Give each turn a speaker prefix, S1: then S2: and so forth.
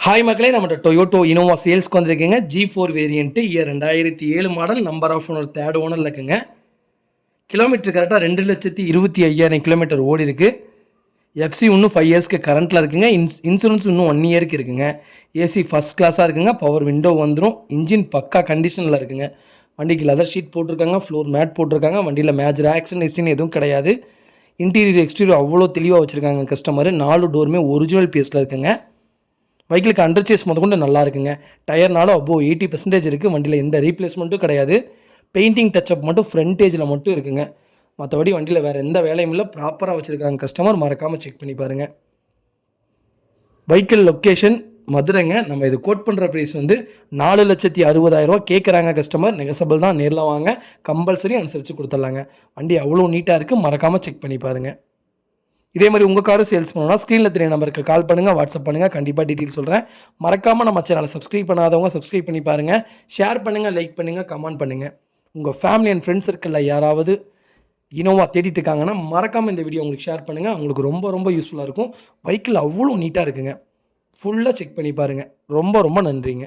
S1: Hi மக்களே, நம்மகிட்ட Toyota Innova சேல்ஸ்க்கு வந்திருக்குங்க. G4 variant year 2007 model. Number of owner third ஓனரில் இருக்குங்க. கிலோமீட்டர் கரெக்டாக 2,25,000 கிலோமீட்டர் ஓடி இருக்குது. எஃப்சி இன்னும் 5 இயர்ஸ்க்கு கரண்ட்டில் இருக்குங்க. இன்சூரன்ஸ் இன்னும் 1 இயருக்கு இருக்குங்க. ஏசி ஃபஸ்ட் கிளாஸாக இருக்குங்க. பவர் விண்டோ வந்துடும். இன்ஜின் பக்கா கண்டிஷனில் இருக்குங்க. வண்டிக்கு லெதர் ஷீட் போட்டிருக்காங்க, ஃப்ளோர் மேட் போட்டிருக்காங்க. வண்டியில் மேஜர் ஆக்சிடென்ட் ஹிஸ்ட்ரின்னு எதுவும் கிடையாது. இன்டீரியர் எக்ஸ்டீரியர் அவ்வளோ தெளிவாக வச்சுருக்காங்க கஸ்டமர். 4 டோருமே ஒரிஜினல் பீஸில் இருக்குங்க. வெஹிக்கிளுக்கு அண்டர் சேஸ் முதற்கொண்டு நல்லா இருக்குங்க. டயர்னாலும் அபோவ் 80% இருக்குது. வண்டியில் எந்த ரீப்ளேஸ்மெண்ட்டும் கிடையாது. பெயிண்டிங் டச்சப் மட்டும் ஃப்ரண்டேஜில் மட்டும் இருக்குங்க. மற்றபடி வண்டியில் வேறு எந்த வேலையும் இல்லை. ப்ராப்பராக வச்சுருக்காங்க கஸ்டமர். மறக்காமல் செக் பண்ணி பாருங்கள். வெஹிக்கிள் லொக்கேஷன் மதுரைங்க. நம்ம இது கோட் பண்ணுற ப்ரைஸ் வந்து 4,60,000 கேட்குறாங்க கஸ்டமர். நெகசபிள் தான். நேரில் வாங்க, கம்பல்சரி அனுசரித்து கொடுத்துட்லாங்க. வண்டி அவ்வளோ நீட்டாக இருக்குது. மறக்காமல் செக் பண்ணி பாருங்கள். இதே மாதிரி உங்கள் காரும் சேல்ஸ் பண்ணணும்னா ஸ்க்ரீனில் தெரிய நம்பருக்கு கால் பண்ணுங்கள், வாட்ஸ்அப் பண்ணுங்கள். கண்டிப்பாக டீட்டெயில் சொல்கிறேன். மறக்காமல் நம்ம சேனலை சப்ஸ்கிரைப் பண்ணாதவங்க சப்ஸ்கிரைப் பண்ணி பாருங்கள். ஷேர் பண்ணுங்கள், லைக் பண்ணுங்கள், கமெண்ட் பண்ணுங்கள். உங்கள் ஃபேமிலி அண்ட் ஃப்ரெண்ட்ஸ் சர்க்கிளில் யாராவது இனோவா தேடிட்டு இருக்காங்கன்னா மறக்காமல் இந்த வீடியோ உங்களுக்கு ஷேர் பண்ணுங்கள். அவங்களுக்கு ரொம்ப ரொம்ப யூஸ்ஃபுல்லாக இருக்கும். வெஹிக்கிள் அவ்வளோ நீட்டாக இருக்குங்க. ஃபுல்லாக செக் பண்ணி பாருங்கள். ரொம்ப ரொம்ப நன்றிங்க.